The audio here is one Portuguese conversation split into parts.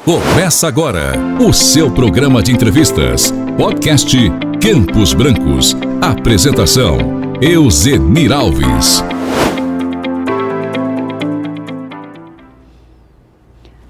Começa agora o seu programa de entrevistas, podcast Campos Brancos. Apresentação, Euzenir Alves.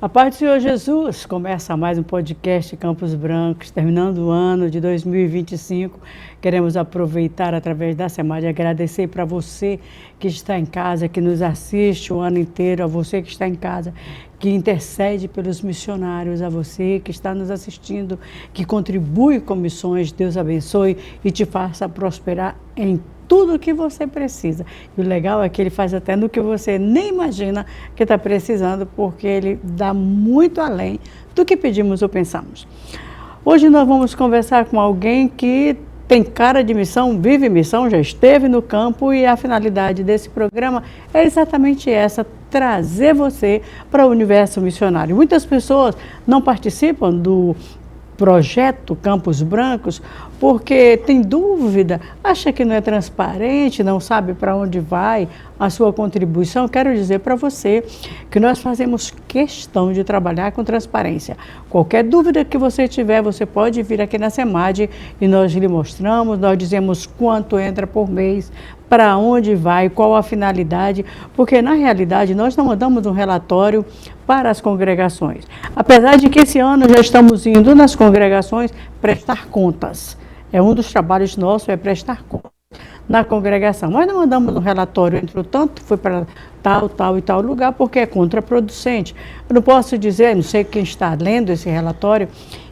A paz do Senhor Jesus, começa mais um podcast Campos Brancos, terminando o ano de 2025. Queremos aproveitar através da SEMAD e agradecer para você que está em casa, que nos assiste o ano inteiro, a você que está em casa, que intercede pelos missionários, a você que está nos assistindo, que contribui com missões. Deus abençoe e te faça prosperar em tudo o que você precisa. E o legal é que ele faz até no que você nem imagina que está precisando, porque ele dá muito além do que pedimos ou pensamos. Hoje nós vamos conversar com alguém que tem cara de missão, vive missão, já esteve no campo, e a finalidade desse programa é exatamente essa: trazer você para o universo missionário. Muitas pessoas não participam do projeto Campos Brancos porque tem dúvida, acha que não é transparente, não sabe para onde vai a sua contribuição. Quero dizer para você que nós fazemos questão de trabalhar com transparência. Qualquer dúvida que você tiver, você pode vir aqui na SEMAD e nós lhe mostramos, nós dizemos quanto entra por mês, para onde vai, qual a finalidade, porque na realidade nós não mandamos um relatório para as congregações. Apesar de que esse ano já estamos indo nas congregações prestar contas. É um dos trabalhos nossos, é prestar contas na congregação. Mas não mandamos um relatório, entretanto, foi para tal e tal lugar, porque é contraproducente. Eu não posso dizer, não sei quem está lendo esse relatório,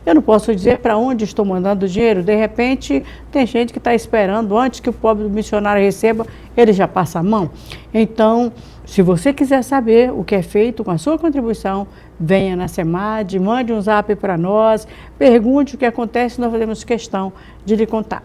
eu não posso dizer para onde estou mandando dinheiro. De repente, tem gente que está esperando, antes que o pobre missionário receba, ele já passa a mão. Então, se você quiser saber o que é feito com a sua contribuição, venha na SEMAD, mande um zap para nós, pergunte o que acontece, nós fazemos questão de lhe contar.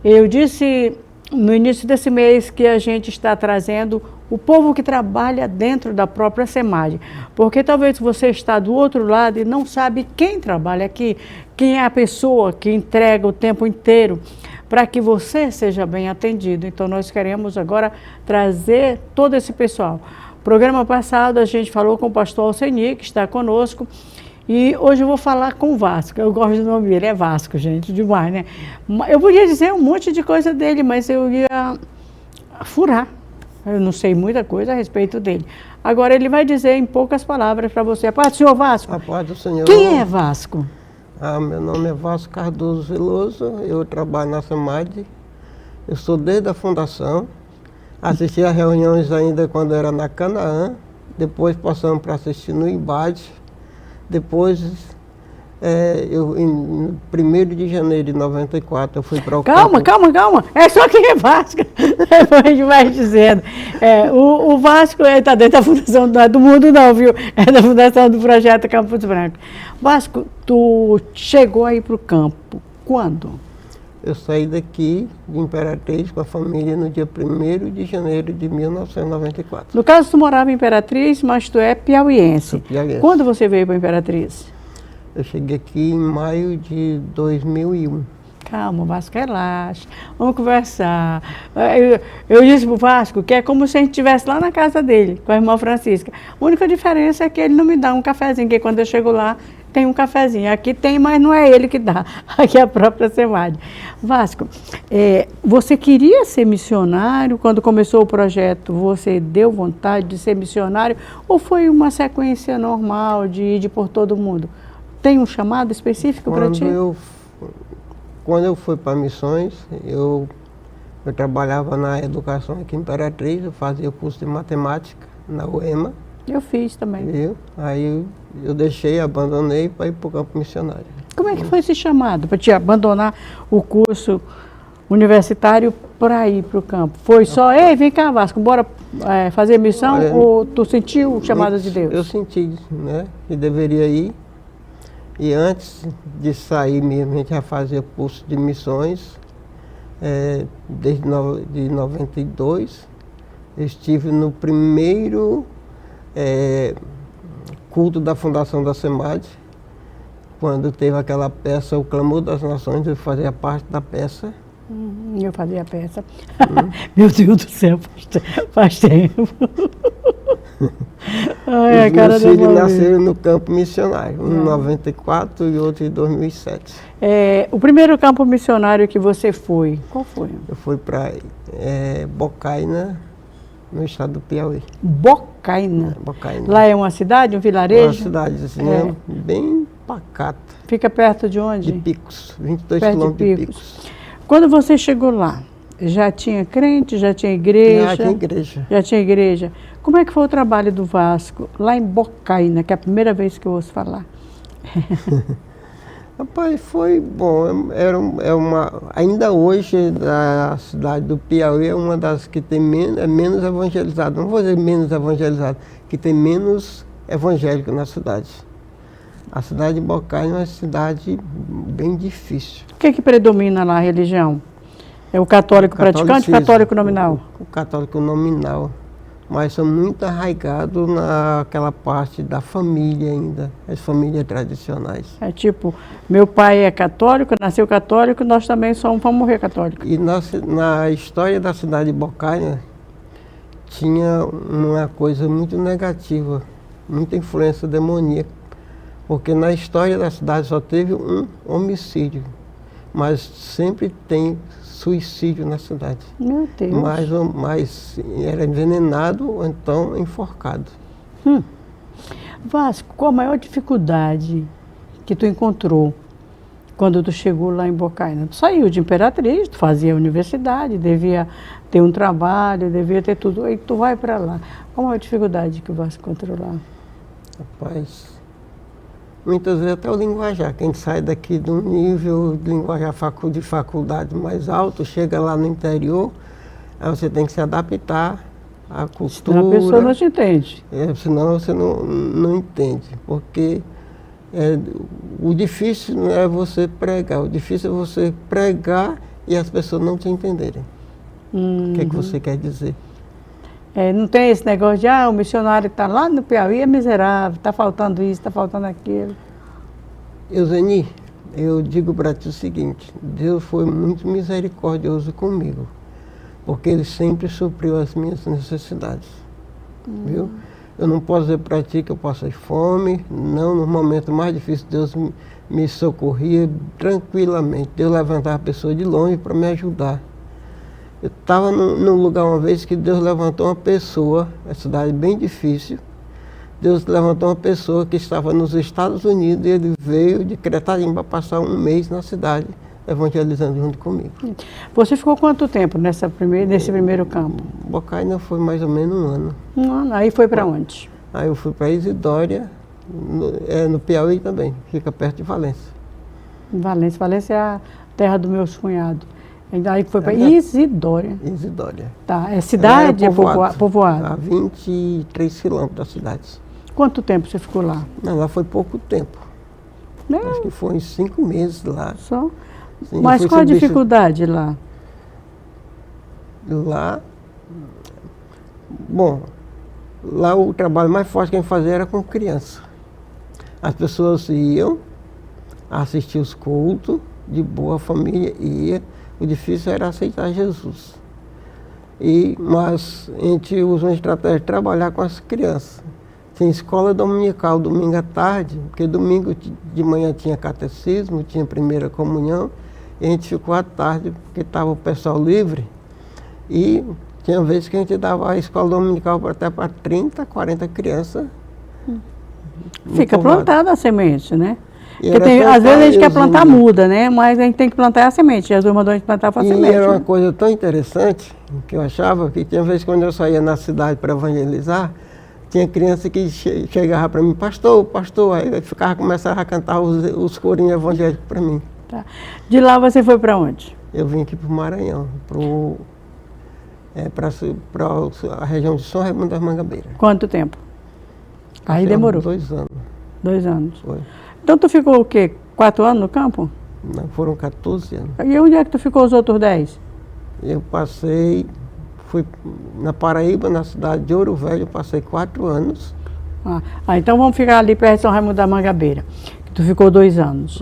Eu disse no início desse mês que a gente está trazendo o povo que trabalha dentro da própria SEMAD, porque talvez você está do outro lado e não sabe quem trabalha aqui, quem é a pessoa que entrega o tempo inteiro para que você seja bem atendido. Então nós queremos agora trazer todo esse pessoal. Programa passado a gente falou com o pastor Alcenir, que está conosco, e hoje eu vou falar com o Vasco. Eu gosto do nome dele, é Vasco, gente, demais, né? Eu podia dizer um monte de coisa dele, mas eu ia furar. Eu não sei muita coisa a respeito dele. Agora ele vai dizer em poucas palavras para você. A paz do senhor Vasco? A paz do Senhor. Quem é Vasco? Meu nome é Vasco Cardoso Veloso, eu trabalho na SEMAD, eu sou desde a fundação, assisti a reuniões ainda quando era na Canaã, depois passamos para assistir no IBAD, depois, em 1º de janeiro de 94, eu fui para o Calma, é só quem é Vasco, depois a gente vai dizendo. O Vasco está dentro da fundação, não é do mundo não, viu? É da fundação do projeto Campos Brancos. Vasco, tu chegou aí para o campo, quando? Eu saí daqui de Imperatriz com a família no dia 1º de janeiro de 1994. No caso, tu morava em Imperatriz, mas tu é piauiense. Sou piauiense. Quando você veio para Imperatriz? Eu cheguei aqui em maio de 2001. Calma, Vasco, relaxa. Vamos conversar. Eu disse para o Vasco que é como se a gente estivesse lá na casa dele, com a irmã Francisca. A única diferença é que ele não me dá um cafezinho, que quando eu chego lá, tem um cafezinho. Aqui tem, mas não é ele que dá. Aqui é a própria SEMAD. Vasco, você queria ser missionário? Quando começou o projeto, você deu vontade de ser missionário? Ou foi uma sequência normal de ir por todo mundo? Tem um chamado específico para ti? Quando eu fui para missões, eu trabalhava na educação aqui em Imperatriz, eu fazia o curso de matemática na UEMA. Eu fiz também. Aí eu deixei, abandonei para ir para o campo missionário. Como é que foi esse chamado para te abandonar o curso universitário para ir para o campo? Foi só, ei, vem cá, Vasco, bora fazer missão? Olha, ou tu sentiu o chamado de Deus? Eu senti, né, que deveria ir. E antes de sair mesmo, a gente já fazia curso de missões, desde de 92. Eu estive no primeiro culto da fundação da SEMAD, quando teve aquela peça, O Clamor das Nações, eu fazia parte da peça. Eu fazia a peça. Meu Deus do céu, faz tempo. Ai, Os meus filhos nasceram no campo missionário, um em 94 e outro em 2007. O primeiro campo missionário que você foi, qual foi? Eu fui para Bocaina, no estado do Piauí. Bocaina? Bocaina. Lá é uma cidade, um vilarejo? Uma cidade assim, bem pacata. Fica perto de onde? De Picos, 22 perto quilômetros de Picos. Quando você chegou lá, já tinha crente, já tinha igreja? Já tinha igreja. Já tinha igreja. Como é que foi o trabalho do Vasco lá em Bocaina, que é a primeira vez que eu ouço falar? Rapaz, foi bom. Ainda hoje, a cidade do Piauí é uma das que tem menos evangelizado. Não vou dizer menos evangelizado, que tem menos evangélico na cidade. A cidade de Bocaina é uma cidade bem difícil. O que predomina lá, a religião? É o católico praticante ou católico nominal? O católico nominal. Mas são muito arraigados naquela parte da família ainda, as famílias tradicionais. É tipo, meu pai é católico, nasceu católico, nós também vamos morrer católicos. E na história da cidade de Bocaina, tinha uma coisa muito negativa, muita influência demoníaca. Porque na história da cidade só teve um homicídio, mas sempre tem suicídio na cidade. Meu Deus. Mas era envenenado ou então enforcado. Vasco, qual a maior dificuldade que tu encontrou quando tu chegou lá em Bocaina? Tu saiu de Imperatriz, tu fazia universidade, devia ter um trabalho, devia ter tudo, aí tu vai para lá. Qual a maior dificuldade que o Vasco encontrou lá? Rapaz, muitas vezes até o linguajar. Quem sai daqui de um nível de linguajar de faculdade mais alto, chega lá no interior, aí você tem que se adaptar à cultura. Senão a pessoa não te entende. Senão você não entende. Porque o difícil não é você pregar, o difícil é você pregar e as pessoas não te entenderem. O que é que você quer dizer? Não tem esse negócio de, o missionário está lá no Piauí, é miserável, está faltando isso, está faltando aquilo. Euseni, eu digo para ti o seguinte, Deus foi muito misericordioso comigo, porque Ele sempre supriu as minhas necessidades, viu? Eu não posso dizer para ti que eu passei fome, não, no momento mais difícil Deus me socorria tranquilamente, Deus levantava a pessoa de longe para me ajudar. Eu estava num lugar uma vez que Deus levantou uma pessoa, uma cidade bem difícil, Deus levantou uma pessoa que estava nos Estados Unidos e ele veio de Cretarim para passar um mês na cidade, evangelizando junto comigo. Você ficou quanto tempo nesse primeiro campo? Bocaina foi mais ou menos um ano. Um ano, aí foi para onde? Aí eu fui para Isidória, no Piauí também, fica perto de Valência. Valência é a terra do meu cunhado. Aí foi para Isidória. Isidória. Tá, é cidade ou povoado? A 23 quilômetros da cidade. Quanto tempo você ficou lá? Não, lá foi pouco tempo. Acho que foi uns 5 meses lá. Só? Sim, mas qual a dificuldade lá? Lá, bom, lá o trabalho mais forte que a gente fazia era com criança. As pessoas iam assistir os cultos, de boa, a família ia. O difícil era aceitar Jesus. Mas a gente usa uma estratégia de trabalhar com as crianças. Tinha escola dominical, domingo à tarde, porque domingo de manhã tinha catecismo, tinha primeira comunhão, e a gente ficou à tarde, porque estava o pessoal livre, e tinha vezes que a gente dava a escola dominical até para 30, 40 crianças. Fica plantada a semente, né? Porque às vezes a gente quer plantar muda, né? Mas a gente tem que plantar a semente. Jesus mandou a gente plantar a semente. E era uma coisa tão interessante que eu achava que tinha vezes quando eu saía na cidade para evangelizar, tinha criança que chegava para mim, pastor, aí começava a cantar os corinhos evangélicos para mim. Tá. De lá você foi para onde? Eu vim aqui para o Maranhão, para a região de São Raimundo das Mangabeiras. Quanto tempo? Aí demorou. 2 anos. 2 anos. Foi. Então tu ficou o quê? 4 anos no campo? Não, foram 14 anos. E onde é que tu ficou os outros 10? Eu fui na Paraíba, na cidade de Ouro Velho, passei 4 anos. Então vamos ficar ali perto de São Raimundo da Mangabeira, que tu ficou 2 anos.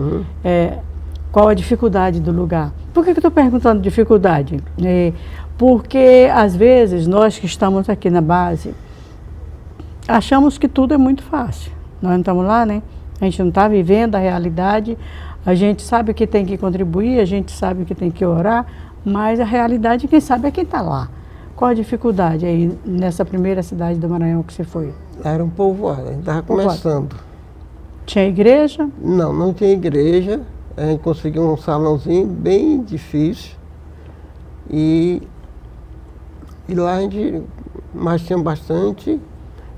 Qual a dificuldade do lugar? Por que eu estou perguntando dificuldade? Porque às vezes nós que estamos aqui na base, achamos que tudo é muito fácil. Nós não estamos lá, né? A gente não está vivendo a realidade, a gente sabe que tem que contribuir, a gente sabe que tem que orar, mas a realidade quem sabe é quem está lá. Qual a dificuldade aí nessa primeira cidade do Maranhão que você foi? Era um povoado, a gente estava começando. Tinha igreja? Não, não tinha igreja. A gente conseguiu um salãozinho bem difícil. E lá a gente, mas tinha bastante.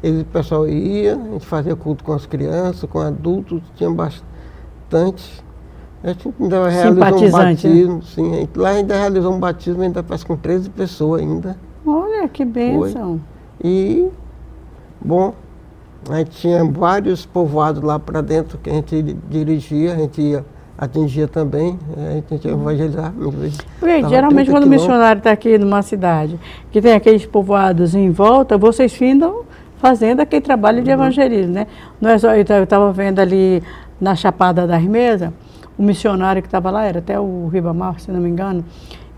O pessoal ia, a gente fazia culto com as crianças, com adultos, tinha bastante. A gente ainda realizou um batismo, né? Sim, lá ainda realizou um batismo, ainda faz com 13 pessoas ainda. Olha, que bênção. E, bom, a gente tinha vários povoados lá para dentro que a gente dirigia, a gente atingia também, a gente ia evangelizar. Porque, geralmente quando o missionário está aqui numa cidade, que tem aqueles povoados em volta, vocês findam fazendo aquele trabalho de evangelismo, né? Não é só, eu estava vendo ali na Chapada das Mesas, o missionário que estava lá, era até o Ribamar, se não me engano,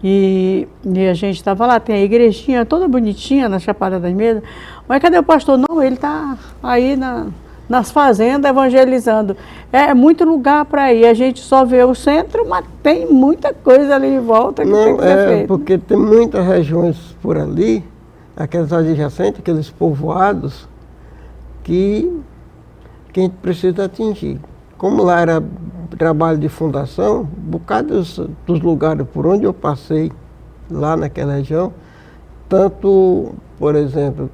e a gente estava lá, tem a igrejinha toda bonitinha na Chapada das Mesas, mas cadê o pastor? Não, ele está aí nas fazendas evangelizando. É muito lugar para ir, a gente só vê o centro, mas tem muita coisa ali em volta que tem que ser feito. Porque tem muitas regiões por ali, aquelas adjacentes, aqueles povoados, que a gente precisa atingir. Como lá era trabalho de fundação, um bocado dos lugares por onde eu passei, lá naquela região, tanto, por exemplo,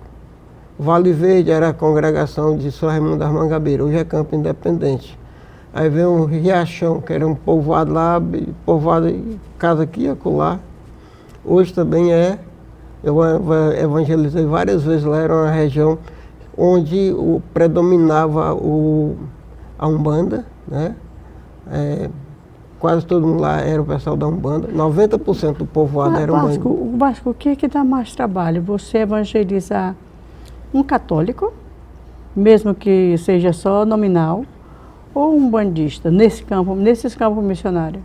Vale Verde era a congregação de São Raimundo das Mangabeiras, hoje é Campo Independente. Aí veio um Riachão, que era um povoado lá, povoado casa aqui e acolá. Hoje também eu evangelizei várias vezes lá, era uma região onde predominava a Umbanda, né? Quase todo mundo lá era o pessoal da Umbanda, 90% do povoado era Umbanda. Vasco, o que é que dá mais trabalho? Você evangelizar um católico, mesmo que seja só nominal, ou um bandista, nesses campos missionários?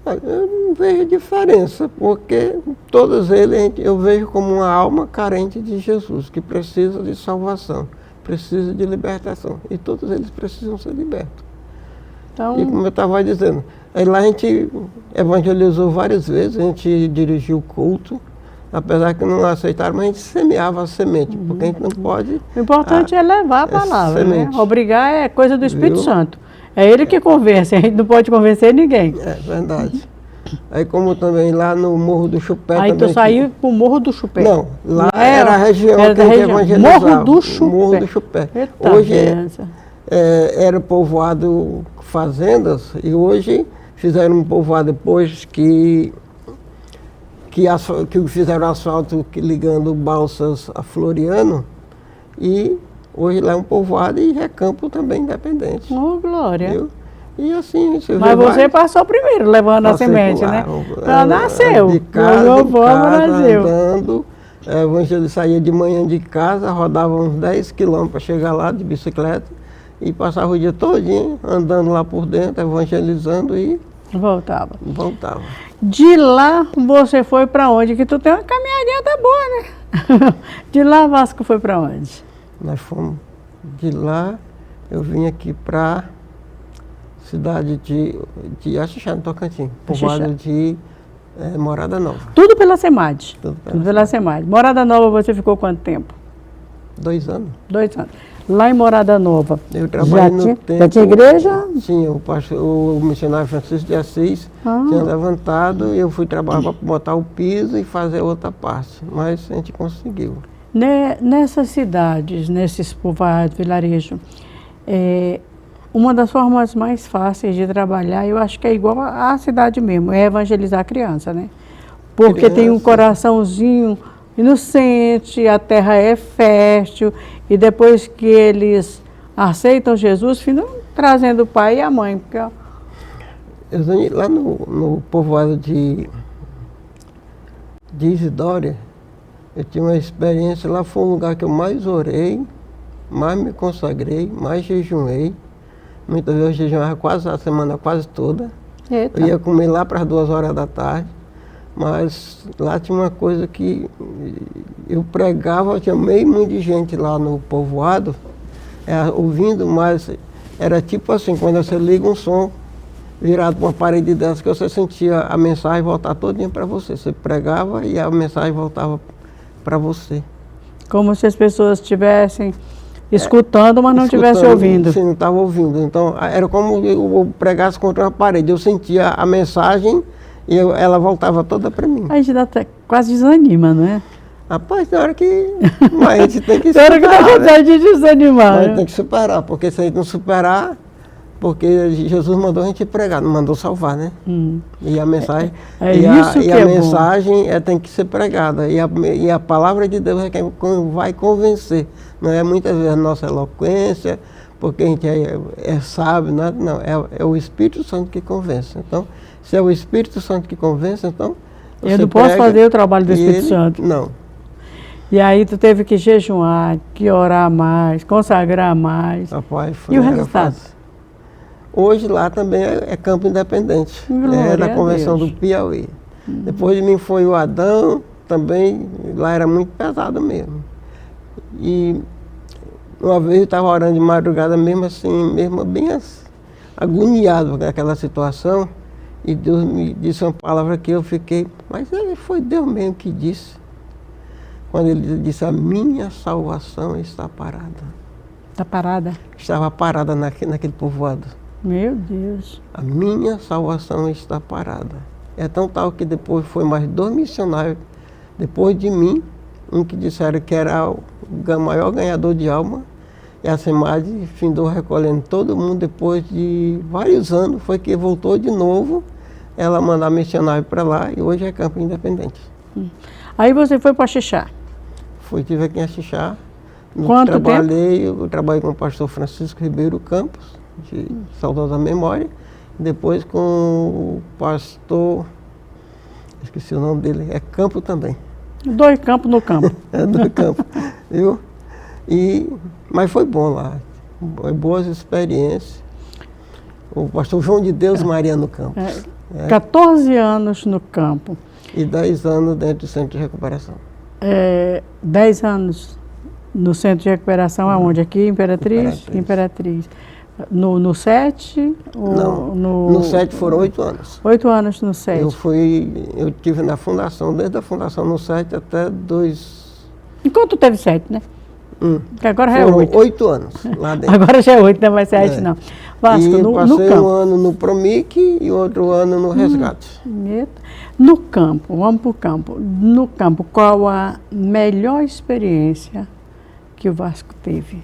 Eu não vejo diferença, porque todos eles eu vejo como uma alma carente de Jesus, que precisa de salvação, precisa de libertação. E todos eles precisam ser libertos. Então, e como eu estava dizendo, aí lá a gente evangelizou várias vezes, a gente dirigiu o culto, apesar que não aceitaram, mas a gente semeava a semente, porque a gente não pode... O importante é levar a palavra, né? Obrigar é coisa do Espírito Santo. É ele que convence, a gente não pode convencer ninguém. É verdade. Aí como também lá no Morro do Chupé... Aí tu saiu para o Morro do Chupé? Não, lá era a região que a gente evangelizava. Morro do Chupé. Morro do Chupé. Eita, hoje era povoado fazendas e hoje fizeram um povoado depois que fizeram asfalto ligando Balsas a Floriano e hoje lá é um povoado e Recampo também independente. Oh, glória! Viu? E assim, mas você passou primeiro, levando a semente, né? Ela nasceu. De casa, andando. Ele saía de manhã de casa, rodava uns 10 quilômetros para chegar lá de bicicleta e passava o dia todinho andando lá por dentro, evangelizando e voltava. De lá você foi para onde? Que tu tem uma caminhadinha até boa, né? De lá Vasco foi para onde? Nós fomos de lá, eu vim aqui para cidade de Axixá, no Tocantins, povoado de Morada Nova. Tudo pela SEMAD? Tudo pela SEMAD. Morada Nova você ficou quanto tempo? 2 anos. 2 anos. Lá em Morada Nova, eu trabalhei no tempo, já tinha igreja? Tinha, o missionário Francisco de Assis tinha levantado e eu fui trabalhar para botar o piso e fazer outra parte, mas a gente conseguiu. Nessas cidades, nesses povoados, vilarejos, uma das formas mais fáceis de trabalhar, eu acho que é igual à cidade mesmo, é evangelizar a criança, né? Porque tem um coraçãozinho inocente, a terra é fértil, e depois que eles aceitam Jesus, ficam trazendo o pai e a mãe. Porque... Lá no povoado de Isidória, eu tinha uma experiência, lá foi um lugar que eu mais orei, mais me consagrei, mais jejuei. Muitas vezes eu jejuava quase a semana quase toda. Eita. Eu ia comer lá para as 2 horas da tarde. Mas lá tinha uma coisa que eu pregava, tinha meio mundo de gente lá no povoado, ouvindo, mas era tipo assim, quando você liga um som virado para uma parede dessa, que você sentia a mensagem voltar todinha para você. Você pregava e a mensagem voltava para você. Como se as pessoas estivessem escutando, mas não estivessem ouvindo. Sim, não estava ouvindo. Então, era como eu pregasse contra uma parede. Eu sentia a mensagem e ela voltava toda para mim. A gente até quase desanima, não é? Rapaz, tem hora que a gente tem que Tem hora superar. que dá vontade de desanimar. A gente tem que superar, porque se a gente não superar, porque Jesus mandou a gente pregar, não mandou salvar, né? E a mensagem, mensagem tem que ser pregada. E a palavra de Deus é quem vai convencer. Não é muitas vezes a nossa eloquência, porque a gente é sábio, não, é o Espírito Santo que convence. Então, se é o Espírito Santo que convence, então eu não posso fazer o trabalho do Espírito Santo. Não. E aí tu teve que jejuar, que orar mais, consagrar mais. Rapaz, e o resultado? Hoje lá também é campo independente. É da convenção do Piauí. Depois de mim foi o Adão, também lá era muito pesado mesmo. E uma vez eu estava orando de madrugada mesmo assim, mesmo bem agoniado com aquela situação. E Deus me disse uma palavra que eu fiquei, mas foi Deus mesmo que disse. Quando ele disse, a minha salvação está parada. Está parada? Estava parada naquele povoado. Meu Deus. A minha salvação está parada. É tão tal que depois foi mais 2 missionários, depois de mim, um que disseram que era o maior ganhador de alma, e a SEMAD findou recolhendo todo mundo depois de vários anos, foi que voltou de novo, ela mandar missionário para lá, e hoje é campo independente. Aí você foi para Xixá? Estive aqui em Xixá. Quanto tempo? Eu trabalhei com o pastor Francisco Ribeiro Campos, de saudosa memória, depois com o pastor, esqueci o nome dele, é Campo também. 2 campos no campo. É 2 campos, viu? Mas foi bom lá, boas experiências. O pastor João de Deus Mariano Campos. 14 anos no campo. E 10 anos dentro do centro de recuperação. 10 anos no centro de recuperação aonde? Aqui, Imperatriz? Imperatriz. No 7? Não, no 7 foram 8 anos. 8 anos no 7. Eu estive na fundação, desde a fundação no 7 até 2... Enquanto teve 7, né? Porque agora já é 8. 8 anos lá dentro. Agora já é 8, não é mais 7 não. Vasco, e passei um ano no Promic e outro ano no Resgate. No campo, vamos para o campo. No campo, qual a melhor experiência que o Vasco teve?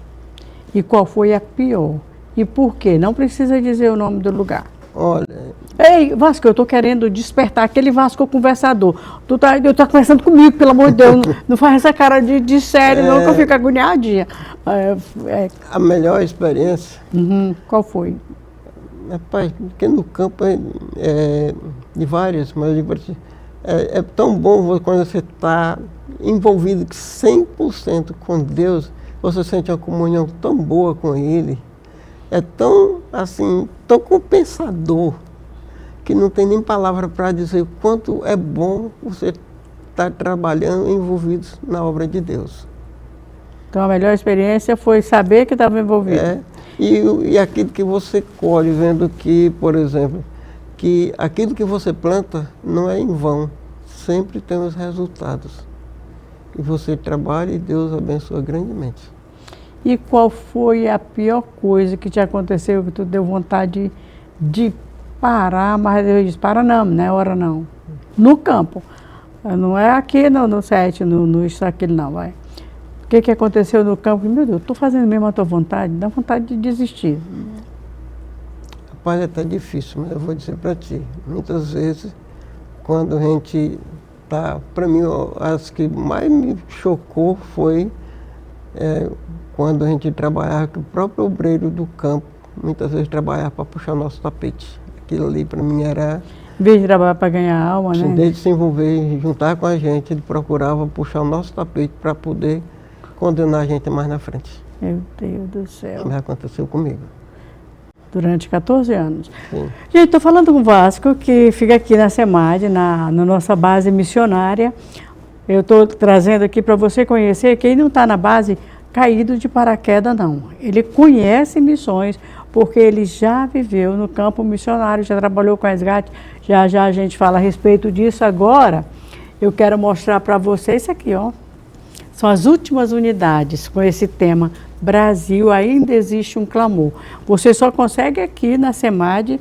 E qual foi a pior? E por quê? Não precisa dizer o nome do lugar. Olha... Ei, Vasco, eu estou querendo despertar aquele Vasco conversador. Tu tá conversando comigo, pelo amor de Deus. Não faz essa cara de sério, não, que eu fico agoniadinha. A melhor experiência... Qual foi? Rapaz, porque no campo de várias, mas eu digo para ti, é tão bom quando você está envolvido 100% com Deus, você sente uma comunhão tão boa com Ele. É tão, assim, tão compensador, que não tem nem palavra para dizer o quanto é bom você estar trabalhando envolvido na obra de Deus. Então a melhor experiência foi saber que estava envolvido. E aquilo que você colhe, vendo que, por exemplo, que aquilo que você planta não é em vão, sempre tem os resultados. E você trabalha e Deus abençoa grandemente. E qual foi a pior coisa que te aconteceu, que tu deu vontade de parar, mas eu disse, para não é hora não. No campo, não é aqui no 7, no isso, aquilo não, vai. O que aconteceu no campo? Meu Deus, estou fazendo mesmo a tua vontade, dá vontade de desistir. Rapaz, é até difícil, mas eu vou dizer para ti, muitas vezes, quando a gente tá, para mim, as que mais me chocou foi quando a gente trabalhava, que o próprio obreiro do campo, muitas vezes trabalhava para puxar o nosso tapete. Aquilo ali para mim era... Em vez de trabalhar para ganhar alma, né? Desde de se envolver, juntar com a gente, ele procurava puxar o nosso tapete para poder condenar a gente mais na frente. Meu Deus do céu. Isso aconteceu comigo. Durante 14 anos. Sim. Gente, estou falando com o Vasco, que fica aqui na SEMAD, na nossa base missionária. Eu estou trazendo aqui para você conhecer quem não está na base caído de paraquedas, não. Ele conhece missões, porque ele já viveu no campo missionário, já trabalhou com resgate, já a gente fala a respeito disso. Agora, eu quero mostrar para vocês isso aqui, ó. São as últimas unidades com esse tema, Brasil, ainda existe um clamor. Você só consegue aqui na SEMAD,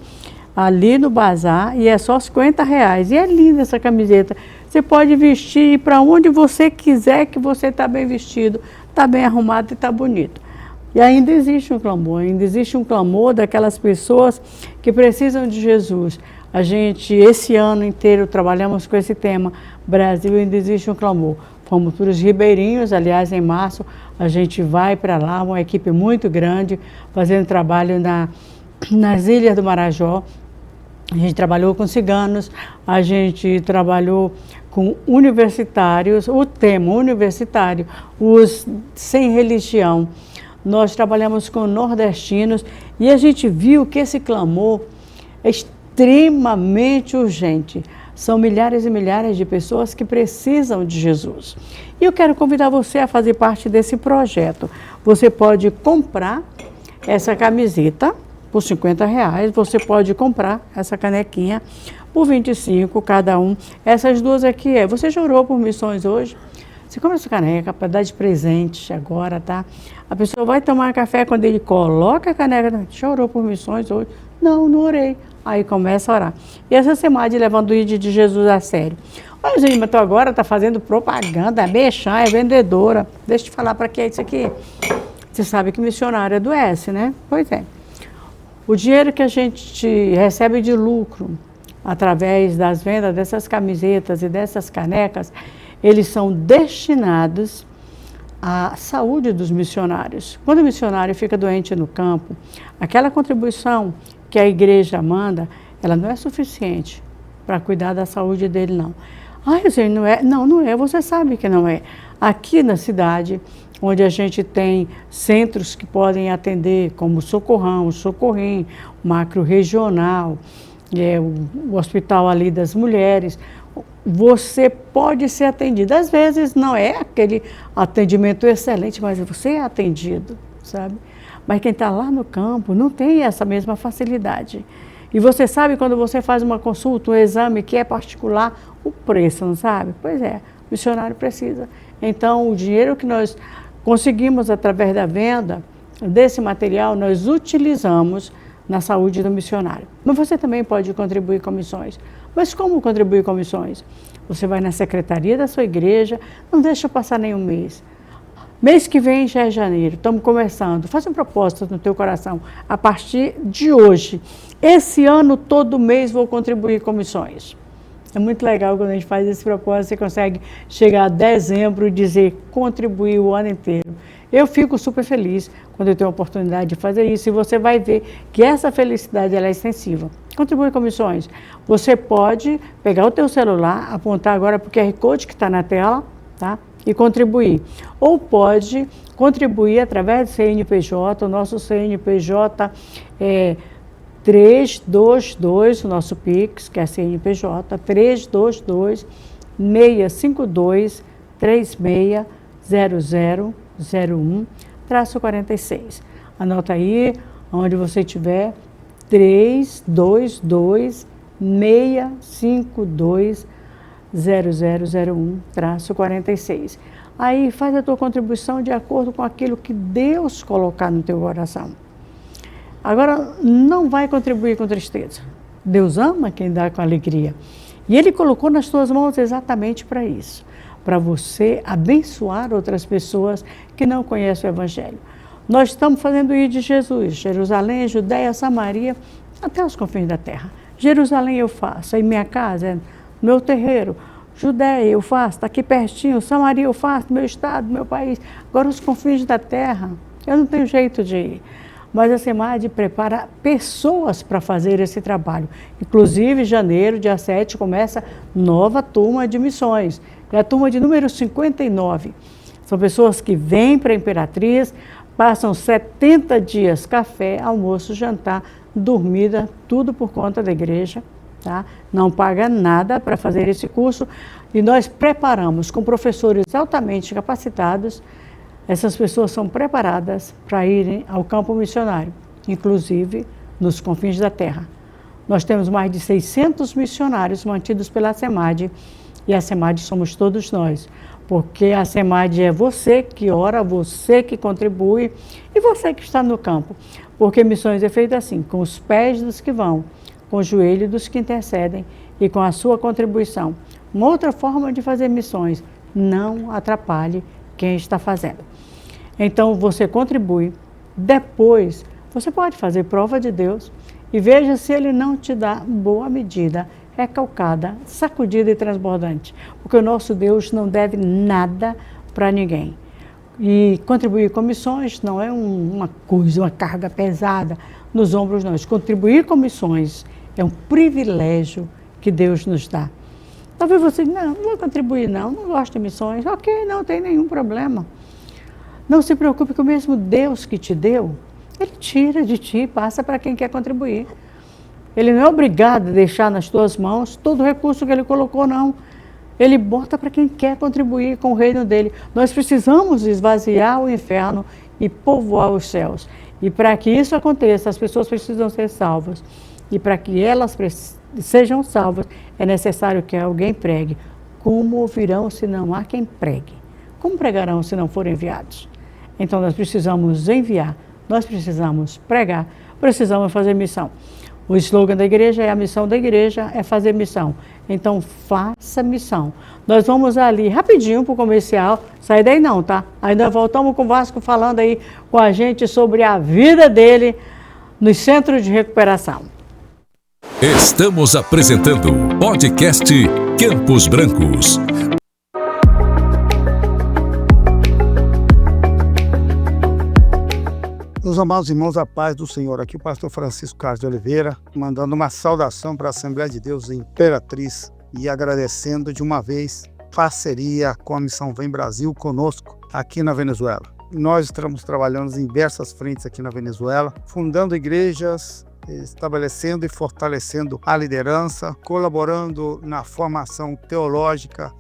ali no bazar, e é só R$50. E é linda essa camiseta. Você pode vestir para onde você quiser, que você está bem vestido, está bem arrumado e está bonito. E ainda existe um clamor daquelas pessoas que precisam de Jesus. A gente, esse ano inteiro, trabalhamos com esse tema, Brasil, ainda existe um clamor. Fomos para os Ribeirinhos, aliás, em março, a gente vai para lá, uma equipe muito grande, fazendo trabalho nas Ilhas do Marajó. A gente trabalhou com ciganos, a gente trabalhou com universitários, o tema universitário, os sem religião. Nós trabalhamos com nordestinos e a gente viu que esse clamor é extremamente urgente. São milhares e milhares de pessoas que precisam de Jesus. E eu quero convidar você a fazer parte desse projeto. Você pode comprar essa camiseta por R$50, você pode comprar essa canequinha por R$25 cada um. Essas duas aqui você já orou por missões hoje? Você compra essa caneca para dar de presente agora, tá? A pessoa vai tomar café, quando ele coloca a caneca, já orou por missões hoje? Não, não orei. Aí começa a orar. E essa SEMAD levando o ID de Jesus a sério. Olha, gente, mas tu agora está fazendo propaganda, é mexã, é vendedora. Deixa eu te falar para que é isso aqui. Você sabe que missionário adoece, né? Pois é. O dinheiro que a gente recebe de lucro através das vendas dessas camisetas e dessas canecas, eles são destinados à saúde dos missionários. Quando o missionário fica doente no campo, aquela contribuição que a igreja manda, ela não é suficiente para cuidar da saúde dele, não. Ah, gente, não é? Não, não é. Você sabe que não é. Aqui na cidade, onde a gente tem centros que podem atender, como o Socorrão, o Socorrim, o Macro Regional, o Hospital ali das Mulheres, você pode ser atendido. Às vezes não é aquele atendimento excelente, mas você é atendido, sabe? Mas quem está lá no campo não tem essa mesma facilidade. E você sabe, quando você faz uma consulta, um exame que é particular, o preço, não sabe? Pois é, o missionário precisa. Então, o dinheiro que nós conseguimos através da venda desse material, nós utilizamos na saúde do missionário. Mas você também pode contribuir com missões. Mas como contribuir com missões? Você vai na secretaria da sua igreja, não deixa passar nenhum mês. Mês que vem já é janeiro, estamos começando. Faz um propósito no teu coração. A partir de hoje, esse ano, todo mês, vou contribuir com missões. É muito legal quando a gente faz esse propósito, você consegue chegar a dezembro e dizer, contribuir o ano inteiro. Eu fico super feliz quando eu tenho a oportunidade de fazer isso, e você vai ver que essa felicidade ela é extensiva. Contribui com missões. Você pode pegar o teu celular, apontar agora para o QR Code que está na tela, tá? E contribuir. Ou pode contribuir através do CNPJ, o nosso CNPJ é 322, o nosso Pix, que é CNPJ, 322-600-0001-46. Anota aí, onde você estiver, 322-652-0001-46. Aí faz a tua contribuição de acordo com aquilo que Deus colocar no teu coração. Agora, não vai contribuir com tristeza. Deus ama quem dá com alegria. E Ele colocou nas tuas mãos exatamente para isso. Para você abençoar outras pessoas que não conhecem o Evangelho. Nós estamos fazendo o ir de Jesus. Jerusalém, Judéia, Samaria, até os confins da terra. Jerusalém eu faço, em minha casa, no meu terreiro. Judéia eu faço, está aqui pertinho. Samaria eu faço, no meu estado, no meu país. Agora os confins da terra, eu não tenho jeito de ir. Mas a SEMAD prepara pessoas para fazer esse trabalho. Inclusive, em janeiro, dia 7, começa nova turma de missões. É a turma de número 59. São pessoas que vêm para a Imperatriz Passam 70 dias, café, almoço, jantar, dormida, tudo por conta da igreja, tá? Não paga nada para fazer esse curso e nós preparamos com professores altamente capacitados. Essas pessoas são preparadas para irem ao campo missionário, inclusive nos confins da terra. Nós temos mais de 600 missionários mantidos pela SEMAD, e a SEMAD somos todos nós, porque a SEMAD é você que ora, você que contribui e você que está no campo, porque missões é feita assim, com os pés dos que vão, com o joelho dos que intercedem e com a sua contribuição. Uma outra forma de fazer missões, não atrapalhe quem está fazendo. Então você contribui, depois você pode fazer prova de Deus e veja se Ele não te dá boa medida, recalcada, sacudida e transbordante, porque o nosso Deus não deve nada para ninguém. E contribuir com missões não é uma coisa, uma carga pesada nos ombros, não. Contribuir com missões é um privilégio que Deus nos dá. Talvez você não vou contribuir não gosto de missões. Ok, não tem nenhum problema. Não se preocupe que o mesmo Deus que te deu, Ele tira de ti e passa para quem quer contribuir. Ele não é obrigado a deixar nas tuas mãos todo o recurso que Ele colocou, não. Ele bota para quem quer contribuir com o reino dele. Nós precisamos esvaziar o inferno e povoar os céus. E para que isso aconteça, as pessoas precisam ser salvas. E para que elas sejam salvas, é necessário que alguém pregue. Como ouvirão se não há quem pregue? Como pregarão se não forem enviados? Então nós precisamos enviar, nós precisamos pregar, precisamos fazer missão. O slogan da igreja é: a missão da igreja é fazer missão. Então faça missão. Nós vamos ali rapidinho para o comercial, sai daí não, tá? Ainda voltamos com o Vasco falando aí com a gente sobre a vida dele nos centros de recuperação. Estamos apresentando o podcast Campos Brancos. Meus amados irmãos, a paz do Senhor. Aqui o pastor Francisco Carlos de Oliveira, mandando uma saudação para a Assembleia de Deus em Imperatriz e agradecendo de uma vez parceria com a Missão Vem Brasil conosco aqui na Venezuela. Nós estamos trabalhando em diversas frentes aqui na Venezuela, fundando igrejas, estabelecendo e fortalecendo a liderança, colaborando na formação teológica,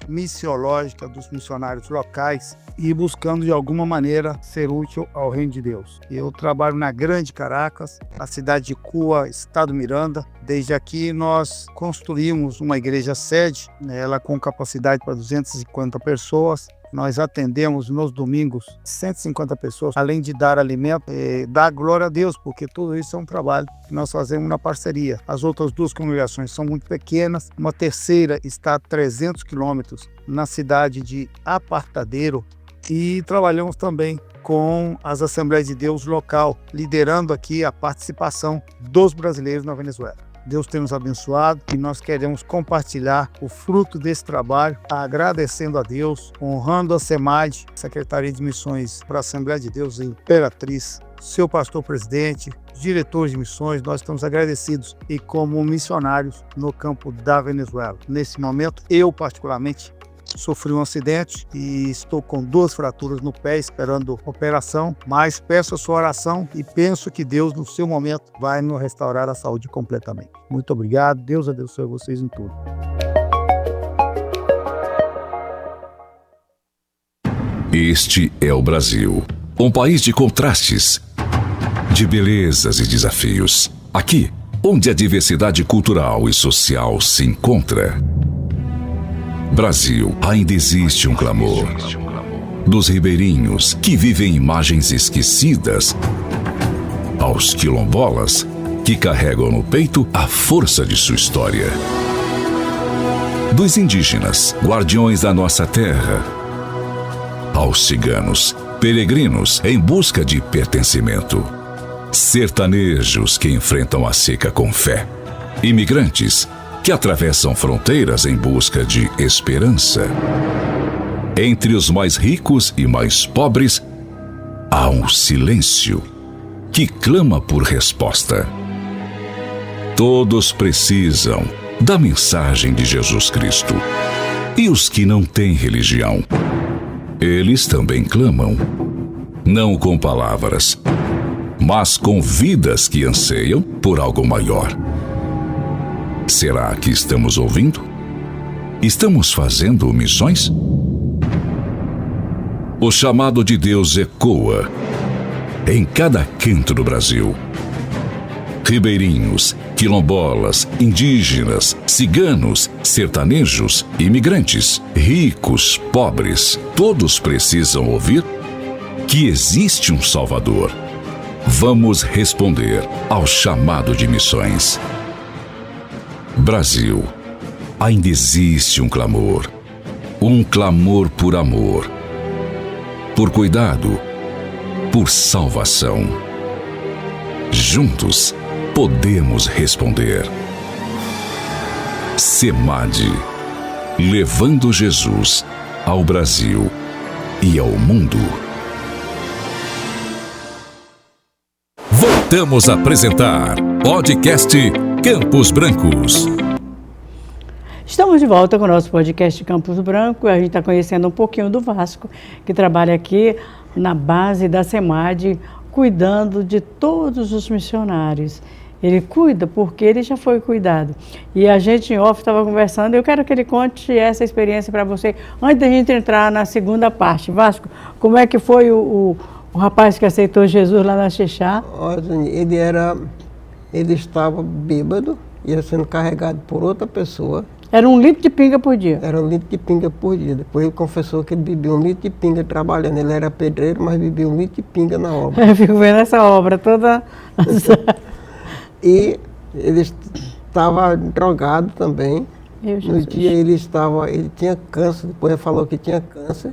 missiológica dos missionários locais e buscando de alguma maneira ser útil ao reino de Deus. Eu trabalho na Grande Caracas, na cidade de Cua, estado Miranda. Desde aqui nós construímos uma igreja sede, ela com capacidade para 250 pessoas. Nós atendemos nos domingos 150 pessoas, além de dar alimento, dar glória a Deus, porque tudo isso é um trabalho que nós fazemos na parceria. As outras duas congregações são muito pequenas, uma terceira está a 300 quilômetros na cidade de Apartadeiro, e trabalhamos também com as Assembleias de Deus local, liderando aqui a participação dos brasileiros na Venezuela. Deus tem nos abençoado e nós queremos compartilhar o fruto desse trabalho, agradecendo a Deus, honrando a SEMAD, Secretaria de Missões para a Assembleia de Deus em Imperatriz, seu pastor presidente, diretores de missões. Nós estamos agradecidos e como missionários no campo da Venezuela. Nesse momento, eu particularmente sofri um acidente e estou com 2 fraturas no pé esperando operação, mas peço a sua oração e penso que Deus no seu momento vai nos restaurar a saúde completamente. Muito obrigado, Deus abençoe vocês em tudo. Este é o Brasil, um país de contrastes, de belezas e desafios. Aqui, onde a diversidade cultural e social se encontra. Brasil, ainda existe um clamor dos ribeirinhos que vivem imagens esquecidas, aos quilombolas que carregam no peito a força de sua história, dos indígenas, guardiões da nossa terra, aos ciganos, peregrinos em busca de pertencimento, sertanejos que enfrentam a seca com fé, imigrantes que atravessam fronteiras em busca de esperança. Entre os mais ricos e mais pobres, há um silêncio que clama por resposta. Todos precisam da mensagem de Jesus Cristo. E os que não têm religião, eles também clamam. não com palavras, mas com vidas que anseiam por algo maior. Será que estamos ouvindo? Estamos fazendo missões? O chamado de Deus ecoa em cada canto do Brasil. Ribeirinhos, quilombolas, indígenas, ciganos, sertanejos, imigrantes, ricos, pobres, todos precisam ouvir que existe um Salvador. Vamos responder ao chamado de missões. Brasil, ainda existe um clamor por amor, por cuidado, por salvação. Juntos podemos responder. SEMAD, levando Jesus ao Brasil e ao mundo. Voltamos a apresentar podcast Campos Brancos. Estamos de volta com o nosso podcast Campos Branco. A gente está conhecendo um pouquinho do Vasco, que trabalha aqui na base da SEMAD, cuidando de todos os missionários. Ele cuida porque ele já foi cuidado. E a gente em off estava conversando, eu quero que ele conte essa experiência para você, antes da gente entrar na segunda parte. Vasco, como é que foi o rapaz que aceitou Jesus lá na Xixá? Ele estava bêbado, ia sendo carregado por outra pessoa. Era 1 litro de pinga por dia? Era 1 litro de pinga por dia. Depois ele confessou que ele bebia 1 litro de pinga trabalhando. Ele era pedreiro, mas bebia 1 litro de pinga na obra. Eu fico vendo essa obra toda. E ele estava drogado também. No dia ele tinha câncer, depois ele falou que tinha câncer.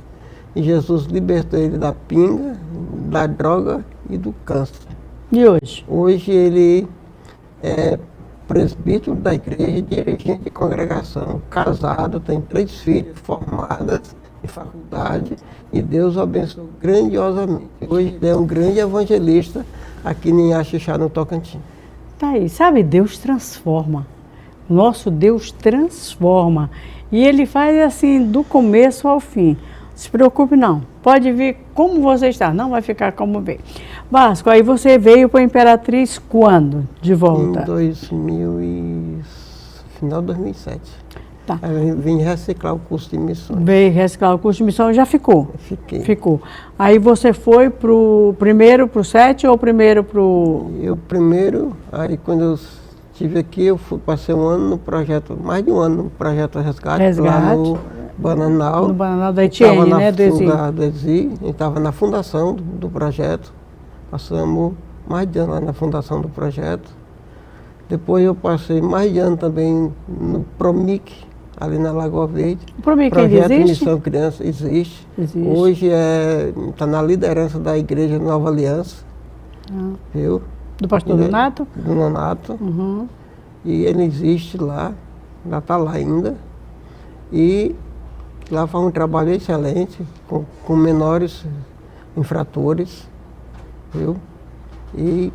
E Jesus libertou ele da pinga, da droga e do câncer. E hoje? Hoje ele é presbítero da igreja, dirigente de congregação, casado, tem 3 filhas formadas em faculdade e Deus o abençoou grandiosamente. Hoje ele é um grande evangelista aqui em Axixá, no Tocantins. Tá aí, sabe, Deus transforma. Nosso Deus transforma. E Ele faz assim, do começo ao fim. Não se preocupe não, pode vir como você está, não vai ficar como veio. Vasco, aí você veio para a Imperatriz quando, de volta? Final de 2007. Tá. Aí eu vim reciclar o curso de missões. Veio reciclar o curso de missão, já ficou? Fiquei. Ficou. Aí você foi primeiro para o 7 ou primeiro para o... Eu primeiro, aí quando eu estive aqui, eu passei um ano no projeto, mais de um ano no projeto Resgate. Lá no Bananal. No Bananal da Etienne, né? Do Exi. Do Exi. A gente estava na fundação do projeto. Passamos mais de ano lá na fundação do projeto. Depois eu passei mais de ano também no PROMIC, ali na Lagoa Verde. O PROMIC ainda existe? Projeto Missão Criança existe. Hoje está na liderança da Igreja Nova Aliança. Viu? Do pastor Donato? Do Donato. Uhum. E ele existe lá, já está lá ainda. E lá faz um trabalho excelente com menores infratores, viu? E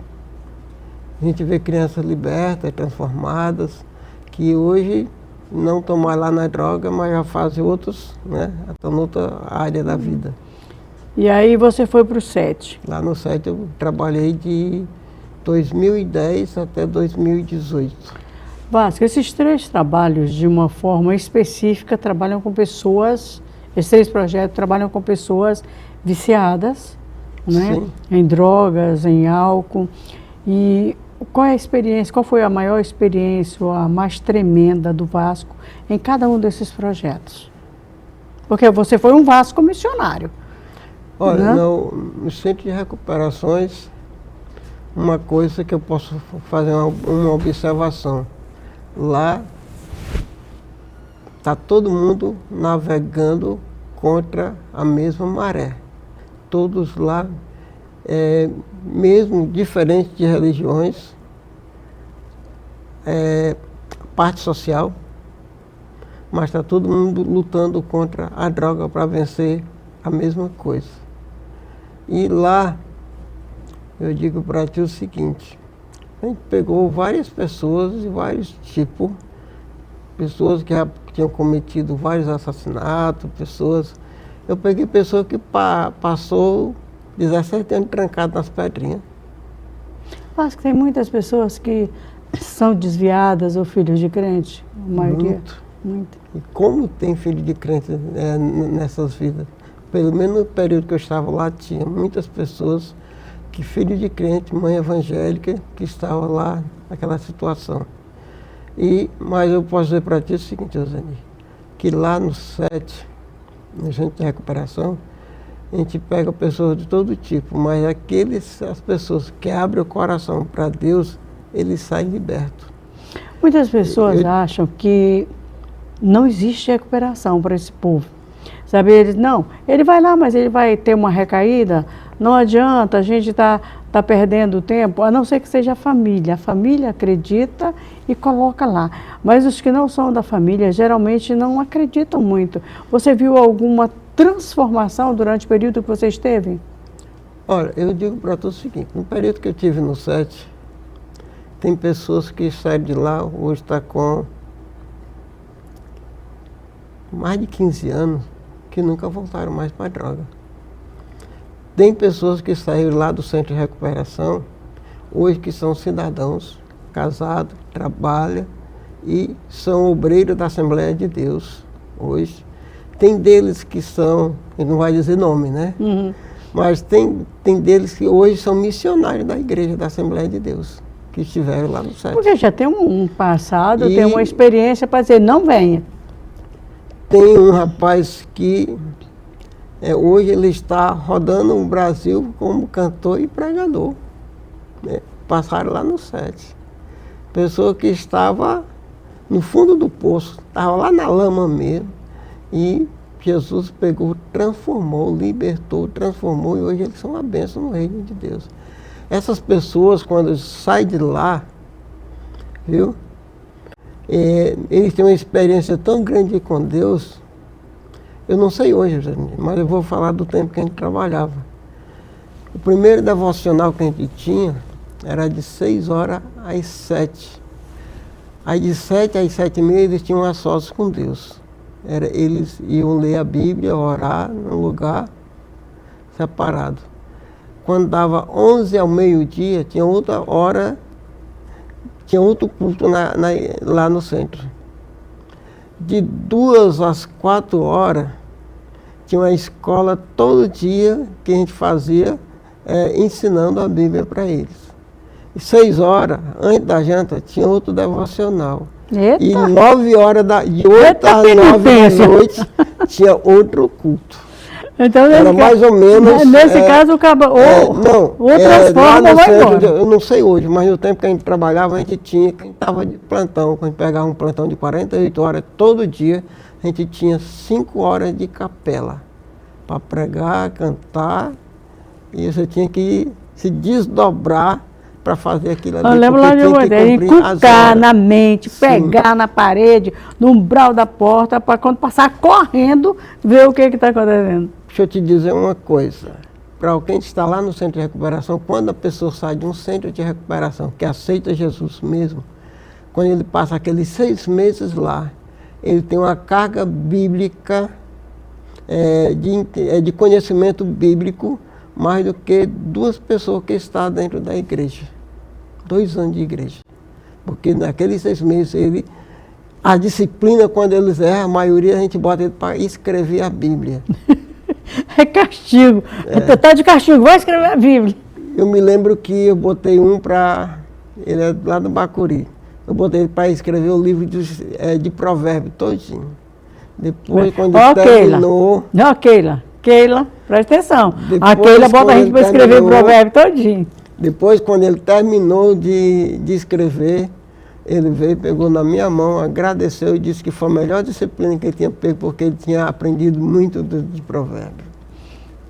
a gente vê crianças libertas, transformadas, que hoje não estão mais lá na droga, mas já fazem outros, né? Estão em outra área da vida. E aí você foi para o 7? Lá no 7 eu trabalhei de 2010 até 2018. Vasco, esses 3 trabalhos, de uma forma específica, trabalham com pessoas, esses 3 projetos trabalham com pessoas viciadas, né? Sim. Em drogas, em álcool. E qual é a experiência, qual foi a maior experiência, a mais tremenda do Vasco em cada um desses projetos? Porque você foi um Vasco missionário. Olha, no centro de recuperações, uma coisa que eu posso fazer uma observação. Lá está todo mundo navegando contra a mesma maré. Todos lá, mesmo diferentes de religiões, parte social, mas está todo mundo lutando contra a droga para vencer a mesma coisa. E lá, eu digo para ti o seguinte, a gente pegou várias pessoas de vários tipos, pessoas que já tinham cometido vários assassinatos, pessoas... Eu peguei pessoas que passou 17 anos trancado nas pedrinhas. Acho que tem muitas pessoas que são desviadas ou filhos de crente, a maioria. Muito. E como tem filho de crente nessas vidas? Pelo menos no período que eu estava lá, tinha muitas pessoas que filho de crente, mãe evangélica, que estava lá naquela situação. Mas eu posso dizer para ti o seguinte, Euseni, que lá no SET, no Centro de Recuperação, a gente pega pessoas de todo tipo, mas as pessoas que abrem o coração para Deus, eles saem libertos. Muitas pessoas acham que não existe recuperação para esse povo. Sabe, ele vai lá, mas ele vai ter uma recaída, não adianta, a gente tá perdendo tempo, a não ser que seja a família. A família acredita e coloca lá. Mas os que não são da família, geralmente não acreditam muito. Você viu alguma transformação durante o período que você esteve? Olha, eu digo para todos o seguinte, no período que eu tive no SET, tem pessoas que saíram de lá, hoje está com mais de 15 anos, que nunca voltaram mais para a droga. Tem pessoas que saíram lá do Centro de Recuperação, hoje que são cidadãos, casados, trabalham e são obreiros da Assembleia de Deus, hoje. Tem deles que são, ele não vai dizer nome, né? Uhum. Mas tem deles que hoje são missionários da Igreja da Assembleia de Deus, que estiveram lá no SET. Porque já tem um passado, tem uma experiência para dizer, não venha. Tem um rapaz que hoje ele está rodando o Brasil como cantor e pregador. Né? Passaram lá no SET. Pessoa que estava no fundo do poço, estava lá na lama mesmo. E Jesus pegou, transformou, libertou, transformou, e hoje eles são uma bênção no reino de Deus. Essas pessoas, quando saem de lá, viu? Eles têm uma experiência tão grande com Deus. Eu não sei hoje, mas eu vou falar do tempo que a gente trabalhava. O primeiro devocional que a gente tinha era de 6 horas às 7. Aí de 7 às 7h30 eles tinham a sós com Deus. Eles iam ler a Bíblia, orar num lugar separado. Quando dava 11 ao meio-dia, tinha outra hora, tinha outro culto lá no centro. De 2 às 4 horas, tinha uma escola todo dia que a gente fazia ensinando a Bíblia para eles. E 6 horas, antes da janta, tinha outro devocional. Eita. E 9 horas, de 8 às 9 da noite, tinha outro culto. Então, era mais ou menos... Nesse caso, acaba... Ou transforma ou vai embora. Eu não sei hoje, mas no tempo que a gente trabalhava, a gente tinha... Quem estava de plantão, quando a gente pegava um plantão de 48 horas, todo dia, a gente tinha 5 horas de capela. Para pregar, cantar, e você tinha que se desdobrar para fazer aquilo ali. Eu lembro lá de uma ideia, encucar na mente, pegar na parede, no umbral da porta, para quando passar correndo, ver o que está acontecendo. Deixa eu te dizer uma coisa. Para quem está lá no centro de recuperação, quando a pessoa sai de um centro de recuperação, que aceita Jesus mesmo, quando ele passa aqueles 6 meses lá, ele tem uma carga bíblica, de conhecimento bíblico, mais do que 2 pessoas que estão dentro da igreja. 2 anos de igreja. Porque naqueles 6 meses, a disciplina, quando eles erram, a maioria a gente bota ele para escrever a Bíblia. É castigo. Tá de castigo, vai escrever a Bíblia. Eu me lembro que eu botei um para... Ele é lá do Bacuri. Eu botei ele para escrever o livro de Provérbios todinho. Depois, quando ele terminou... Não, Keila, presta atenção. A Keila bota a gente para escrever o provérbio todinho. Depois, quando ele terminou de escrever, ele veio, pegou na minha mão, agradeceu e disse que foi a melhor disciplina que ele tinha pego, porque ele tinha aprendido muito de provérbio.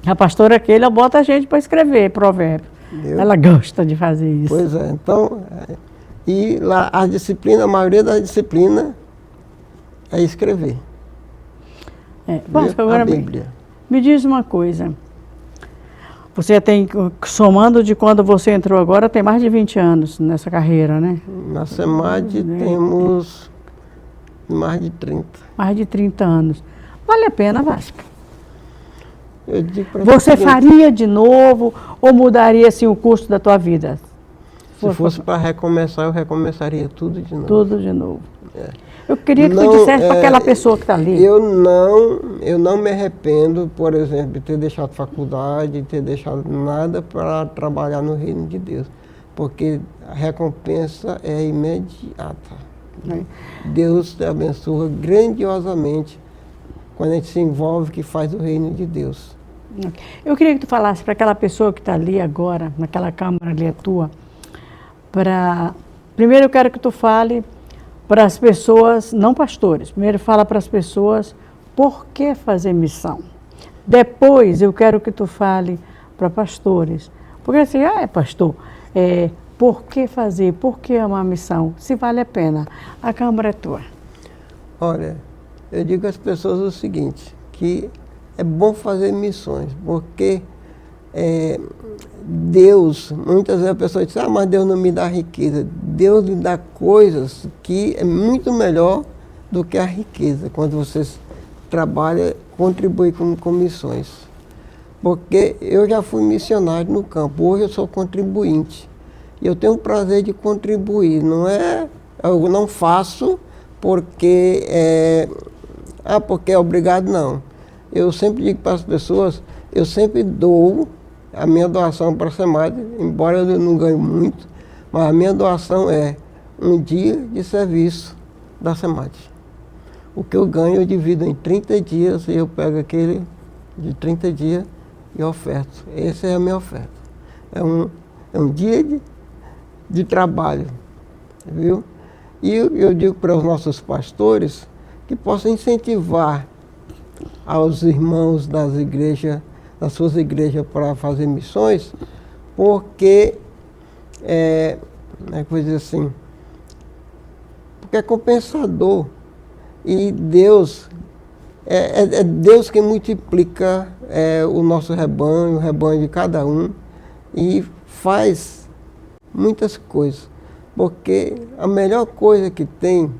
A pastora Keila bota a gente para escrever provérbio. Ela gosta de fazer isso. Pois é, então... E lá, a maioria das disciplinas é escrever. Agora, a Bíblia. Me diz uma coisa, você tem, somando de quando você entrou agora, tem mais de 20 anos nessa carreira, né? Na SEMAD temos mais de 30. Mais de 30 anos. Vale a pena, Vasco? Eu digo pra Você faria de novo ou mudaria assim, o curso da tua vida? Se fosse para recomeçar, eu recomeçaria tudo de novo. Tudo de novo. Eu queria que tu dissesse para aquela pessoa que está ali. Eu não me arrependo, por exemplo, de ter deixado faculdade, de ter deixado nada para trabalhar no reino de Deus. Porque a recompensa é imediata. Deus te abençoa grandiosamente quando a gente se envolve que faz o reino de Deus. Eu queria que tu falasse para aquela pessoa que está ali agora, naquela câmara ali a tua, primeiro eu quero que tu fale para as pessoas, não pastores, primeiro fala para as pessoas por que fazer missão. Depois eu quero que tu fale para pastores, porque assim, pastor, por que fazer, por que amar a missão, se vale a pena, a câmara é tua. Olha, eu digo às pessoas o seguinte, que é bom fazer missões, porque Deus, muitas vezes a pessoa diz, mas Deus não me dá riqueza. Deus lhe dá coisas que é muito melhor do que a riqueza, quando você trabalha, contribui com missões. Porque eu já fui missionário no campo, hoje eu sou contribuinte. E eu tenho o prazer de contribuir, eu não faço porque porque é obrigado, não. Eu sempre digo para as pessoas, eu sempre dou a minha doação para a SEMAD, embora eu não ganhe muito, mas a minha doação é um dia de serviço da SEMAD. O que eu ganho eu divido em 30 dias e eu pego aquele de 30 dias e oferto. Essa é a minha oferta. É um dia de trabalho, viu? E eu digo para os nossos pastores que possam incentivar aos irmãos das igrejas, das suas igrejas para fazer missões, porque coisa assim, porque é compensador e Deus é Deus que multiplica o nosso rebanho, o rebanho de cada um e faz muitas coisas, porque a melhor coisa que tem,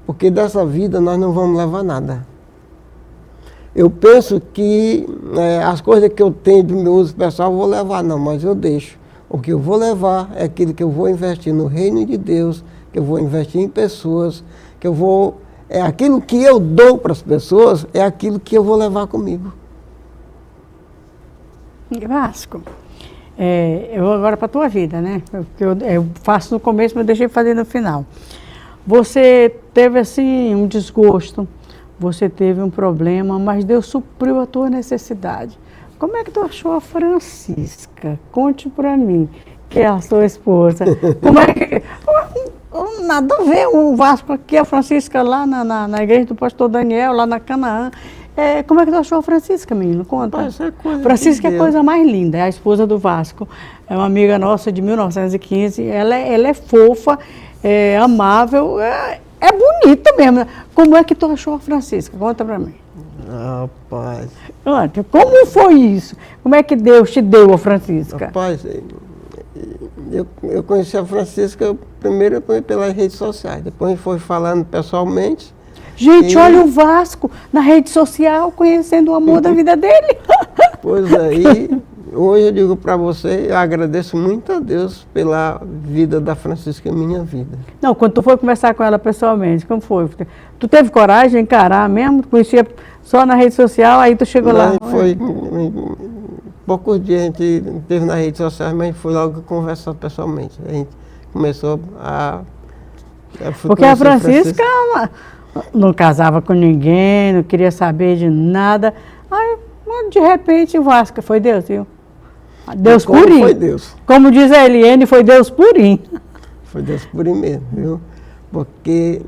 porque dessa vida nós não vamos levar nada. Eu penso que as coisas que eu tenho do meu uso pessoal eu vou levar, não, mas eu deixo. O que eu vou levar é aquilo que eu vou investir no reino de Deus, que eu vou investir em pessoas, que eu vou... aquilo que eu dou para as pessoas, é aquilo que eu vou levar comigo. Vasco, eu agora para a tua vida, né? Eu faço no começo, mas deixei fazer no final. Você teve assim um desgosto, você teve um problema, mas Deus supriu a tua necessidade. Como é que tu achou a Francisca? Conte para mim, que é a sua esposa. Como é que... Nada a ver o Vasco aqui, a Francisca lá na igreja do pastor Daniel, lá na Canaã. Como é que tu achou a Francisca, menino? Conta. Francisca é a coisa mais linda, é a esposa do Vasco. É uma amiga nossa de 1915. Ela é fofa, é amável, é bonita mesmo. Como é que tu achou a Francisca? Conta pra mim. Rapaz. Como foi isso? Como é que Deus te deu a Francisca? Rapaz, eu conheci a Francisca primeiro pelas redes sociais, depois foi falando pessoalmente. Gente, olha o Vasco na rede social, conhecendo o amor da vida dele. Pois aí, hoje eu digo para você, eu agradeço muito a Deus pela vida da Francisca em minha vida. Não, quando tu foi conversar com ela pessoalmente, como foi? Tu teve coragem de encarar mesmo? Tu conhecia só na rede social, aí tu chegou lá? Foi poucos dias a gente teve na rede social, mas foi logo conversar pessoalmente. A gente começou porque a Francisca não casava com ninguém, não queria saber de nada. Aí, de repente, o Vasco, foi Deus, viu? Deus purinho. Foi Deus. Como diz a Eliane, foi Deus purinho. Foi Deus purinho mesmo, viu? Porque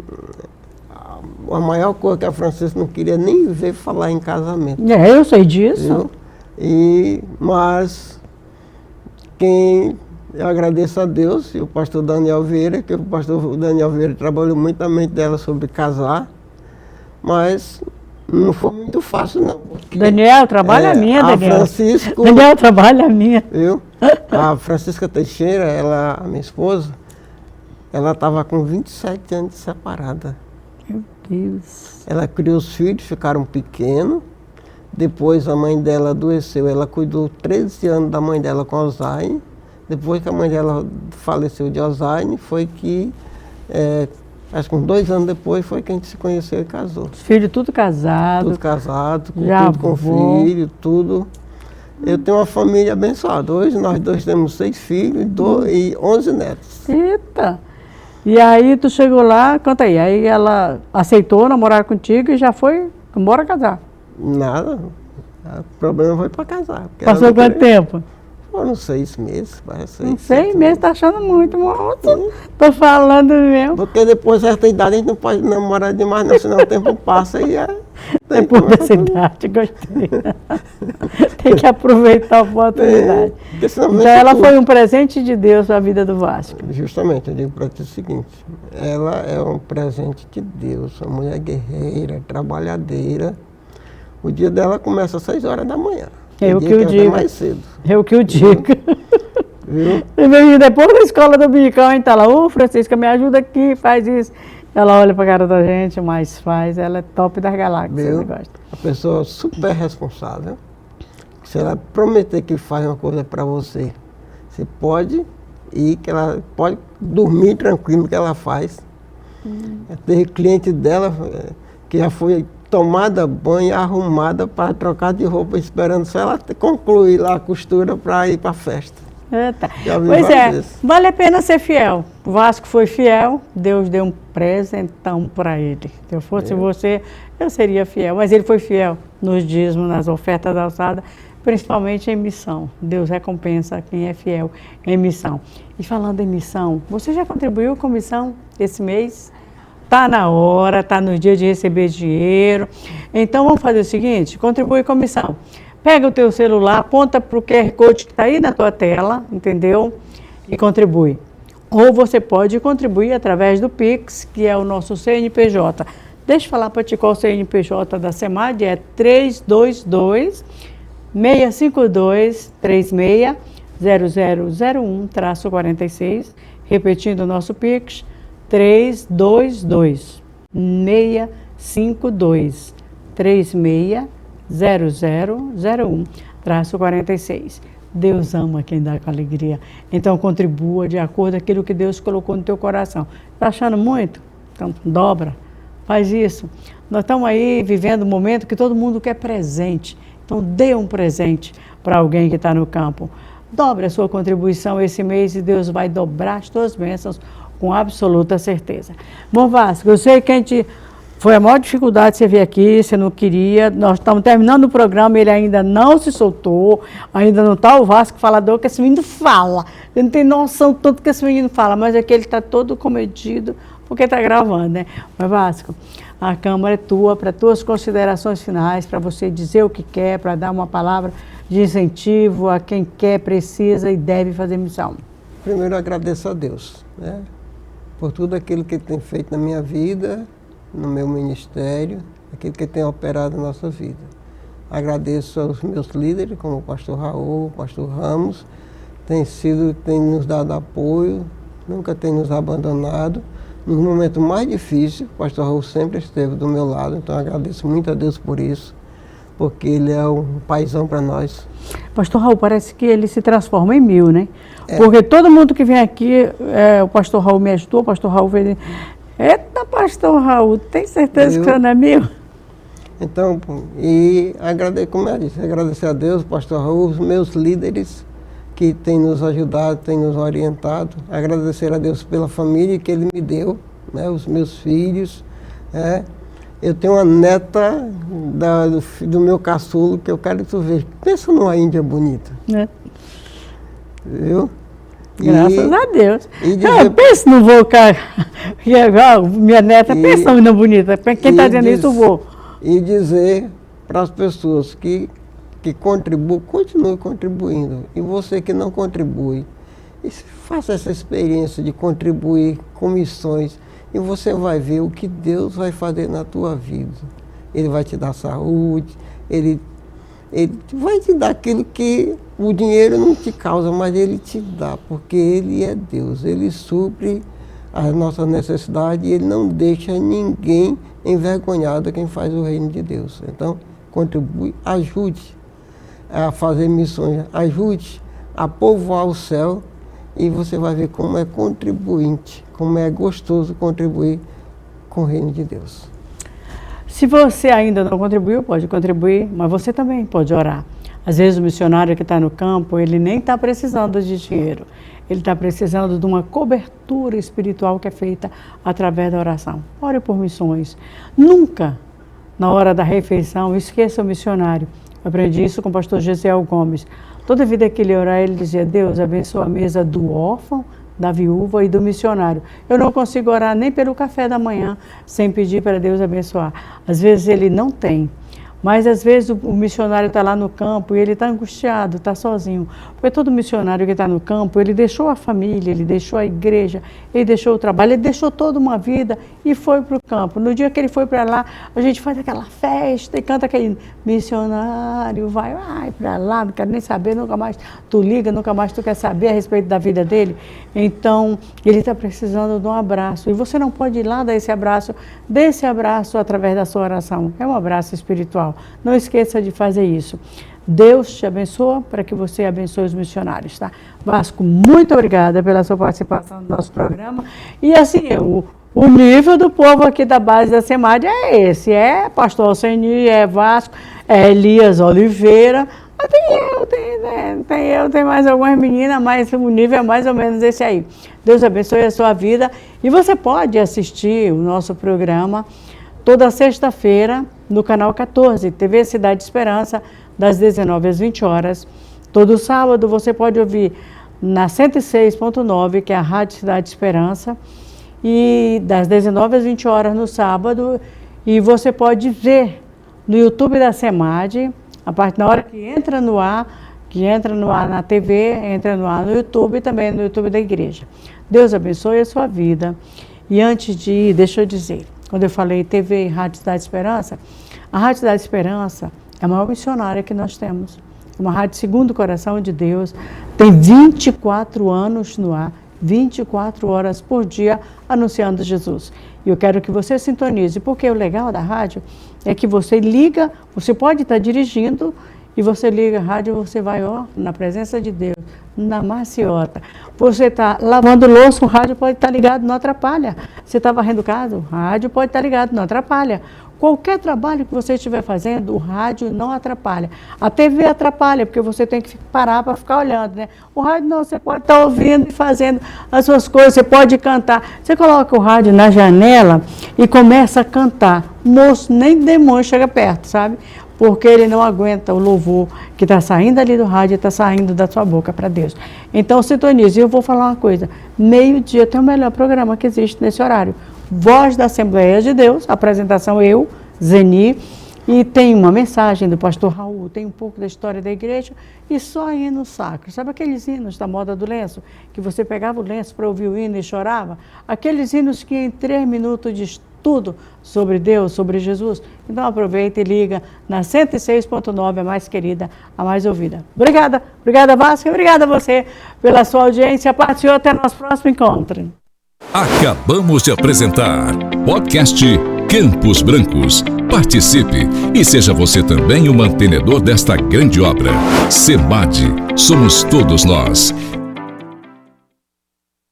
a maior coisa que a Francisca não queria nem ver falar em casamento. Eu sei disso. Viu? Mas eu agradeço a Deus e o pastor Daniel Vieira, que o pastor Daniel Vieira trabalhou muito na mente dela sobre casar, mas não foi muito fácil, não. Daniel, trabalha a minha, Daniel. Daniel, trabalha a minha. Viu? A Francisca Teixeira, a minha esposa, ela estava com 27 anos de separada. Meu Deus. Ela criou os filhos, ficaram pequenos, Depois a mãe dela adoeceu, ela cuidou 13 anos da mãe dela com Alzheimer. Depois que a mãe dela faleceu de Alzheimer, foi que, acho que uns 2 anos depois, foi que a gente se conheceu e casou. Os filhos tudo casado. Tudo casado, Já tudo com filho, tudo. Eu tenho uma família abençoada. Hoje nós dois temos 6 filhos e 11 netos. Eita! E aí tu chegou lá, conta aí ela aceitou namorar contigo e já foi embora casar. Nada, o problema foi para casar. Passou quanto tempo? Foram 6 meses, parece. 6 meses, tá achando muito, moço. Tô falando mesmo. Porque depois de certa idade a gente não pode namorar demais, não, senão o tempo passa e depois dessa idade, gostei. Tem que aproveitar a oportunidade. Então ela foi um presente de Deus na vida do Vasco. Justamente, eu digo para ti o seguinte, ela é um presente de Deus, uma mulher guerreira, trabalhadeira. O dia dela começa às 6 horas da manhã. Eu que o digo. Mais cedo. Eu que o digo. Viu? E depois da escola do Bicão, a gente tá lá, Francisca, me ajuda aqui, faz isso. Ela olha pra cara da gente, mas faz, ela é top das galáxias. A pessoa super responsável. Se ela prometer que faz uma coisa para você, você pode ir, que ela pode dormir tranquilo que ela faz. Teve cliente dela que já foi tomada banho, arrumada para trocar de roupa, esperando só ela concluir lá a costura para ir para a festa. Pois é, vale a pena ser fiel. O Vasco foi fiel, Deus deu um presentão para ele. Se eu fosse você, eu seria fiel. Mas ele foi fiel nos dízimos, nas ofertas da alçada, principalmente em missão. Deus recompensa quem é fiel em missão. E falando em missão, você já contribuiu com missão esse mês? Está na hora, está no dia de receber dinheiro. Então vamos fazer o seguinte, contribui com missão. Pega o teu celular, aponta para o QR Code que está aí na tua tela, entendeu? E contribui. Ou você pode contribuir através do Pix, que é o nosso CNPJ. Deixa eu falar para ti qual o CNPJ da SEMAD, é 322-652-360001-46. Repetindo o nosso Pix, 322-652-360001-46. Deus ama quem dá com alegria. Então contribua de acordo com aquilo que Deus colocou no teu coração. Está achando muito? Então dobra, faz isso. Nós estamos aí vivendo um momento que todo mundo quer presente. Então dê um presente para alguém que está no campo. Dobre a sua contribuição esse mês e Deus vai dobrar as tuas bênçãos com absoluta certeza. Bom, Vasco, eu sei que a gente foi a maior dificuldade você vir aqui, você não queria. Nós estamos terminando o programa, ele ainda não se soltou, ainda não está o Vasco falador, que esse menino fala. Você não tem noção tanto que esse menino fala, mas é que ele está todo comedido porque está gravando, né? Mas, Vasco, a Câmara é tua, para tuas considerações finais, para você dizer o que quer, para dar uma palavra de incentivo a quem quer, precisa e deve fazer missão. Primeiro, agradeço a Deus, né? Por tudo aquilo que Ele tem feito na minha vida, no meu ministério, aquilo que Ele tem operado na nossa vida. Agradeço aos meus líderes, como o pastor Raul, o pastor Ramos, tem nos dado apoio, nunca tem nos abandonado. Nos momentos mais difíceis, o pastor Raul sempre esteve do meu lado, então agradeço muito a Deus por isso, porque Ele é um paizão para nós. Pastor Raul, parece que ele se transforma em 1000, né? Porque todo mundo que vem aqui, o pastor Raul me ajudou, o pastor Raul fez... Eita, pastor Raul, tem certeza que você não é 1000? Então, e como eu disse, agradecer a Deus, pastor Raul, os meus líderes que têm nos ajudado, têm nos orientado, agradecer a Deus pela família que Ele me deu, né? Os meus filhos, Eu tenho uma neta do meu caçulo que eu quero que tu veja. Pensa numa Índia bonita. Viu? Graças a Deus. Pensa no vô, cara. Minha neta, pensa numa menina bonita. Quem está dizendo isso, o vô. E dizer para as pessoas que contribuem, continue contribuindo. E você que não contribui, faça essa experiência de contribuir com missões. E você vai ver o que Deus vai fazer na tua vida. Ele vai te dar saúde, Ele vai te dar aquilo que o dinheiro não te causa, mas Ele te dá, porque Ele é Deus. Ele supre as nossas necessidades e Ele não deixa ninguém envergonhado quem faz o reino de Deus. Então, contribui, ajude a fazer missões, ajude a povoar o céu, e você vai ver como é contribuinte, como é gostoso contribuir com o reino de Deus. Se você ainda não contribuiu, pode contribuir, mas você também pode orar. Às vezes o missionário que está no campo, ele nem está precisando de dinheiro. Ele está precisando de uma cobertura espiritual que é feita através da oração. Ore por missões. Nunca, na hora da refeição, esqueça o missionário. Eu aprendi isso com o pastor Gesiel Gomes. Toda vida que ele orar, ele dizia: Deus, abençoa a mesa do órfão, da viúva e do missionário. Eu não consigo orar nem pelo café da manhã sem pedir para Deus abençoar. Às vezes ele não tem. Mas às vezes o missionário está lá no campo e ele está angustiado, está sozinho. Porque todo missionário que está no campo, ele deixou a família, ele deixou a igreja, ele deixou o trabalho, ele deixou toda uma vida e foi para o campo. No dia que ele foi para lá, a gente faz aquela festa e canta aquele missionário, vai para lá, não quero nem saber, nunca mais tu liga, nunca mais tu quer saber a respeito da vida dele. Então, ele está precisando de um abraço. E você não pode ir lá dar esse abraço, dê esse abraço através da sua oração. É um abraço espiritual. Não esqueça de fazer isso. Deus te abençoa para que você abençoe os missionários, tá? Vasco, muito obrigada pela sua participação no nosso programa. E assim, o nível do povo aqui da base da SEMAD é esse. É pastor Alceni, é Vasco, é Elias Oliveira. Tem mais algumas meninas, mas o nível é mais ou menos esse aí. Deus abençoe a sua vida. E você pode assistir o nosso programa toda sexta-feira no canal 14, TV Cidade Esperança, das 19 às 20 horas. Todo sábado você pode ouvir na 106.9, que é a Rádio Cidade Esperança, e das 19 às 20 horas no sábado. E você pode ver no YouTube da SEMAD, a partir da hora que entra no ar na TV, entra no ar no YouTube e também no YouTube da igreja. Deus abençoe a sua vida. E antes de ir, deixa eu dizer, quando eu falei TV e Rádio Cidade Esperança, a Rádio Cidade Esperança é a maior missionária que nós temos. É uma rádio segundo o coração de Deus, tem 24 anos no ar, 24 horas por dia anunciando Jesus. E eu quero que você sintonize, porque o legal da rádio é que você liga, você pode estar dirigindo e você liga a rádio, você vai na presença de Deus, na maciota. Você está lavando louça, o rádio pode estar ligado, não atrapalha. Você está varrendo casa, o rádio pode estar ligado, não atrapalha. Qualquer trabalho que você estiver fazendo, o rádio não atrapalha. A TV atrapalha, porque você tem que parar para ficar olhando, né? O rádio não, você pode estar ouvindo e fazendo as suas coisas, você pode cantar. Você coloca o rádio na janela e começa a cantar. O moço, nem demônio chega perto, sabe? Porque ele não aguenta o louvor que está saindo ali do rádio e está saindo da sua boca para Deus. Então, sintonize. E eu vou falar uma coisa. Meio-dia tem o melhor programa que existe nesse horário. Voz da Assembleia de Deus, apresentação eu, Zeni, e tem uma mensagem do pastor Raul, tem um pouco da história da igreja e só hino sacro. Sabe aqueles hinos da moda do lenço? Que você pegava o lenço para ouvir o hino e chorava? Aqueles hinos que em 3 minutos diz tudo sobre Deus, sobre Jesus. Então aproveita e liga na 106.9, a mais querida, a mais ouvida. Obrigada Vasco, obrigada a você pela sua audiência. Partiu, até nosso próximo encontro. Acabamos de apresentar podcast Campos Brancos. Participe e seja você também o mantenedor desta grande obra. SEMAD, somos todos nós.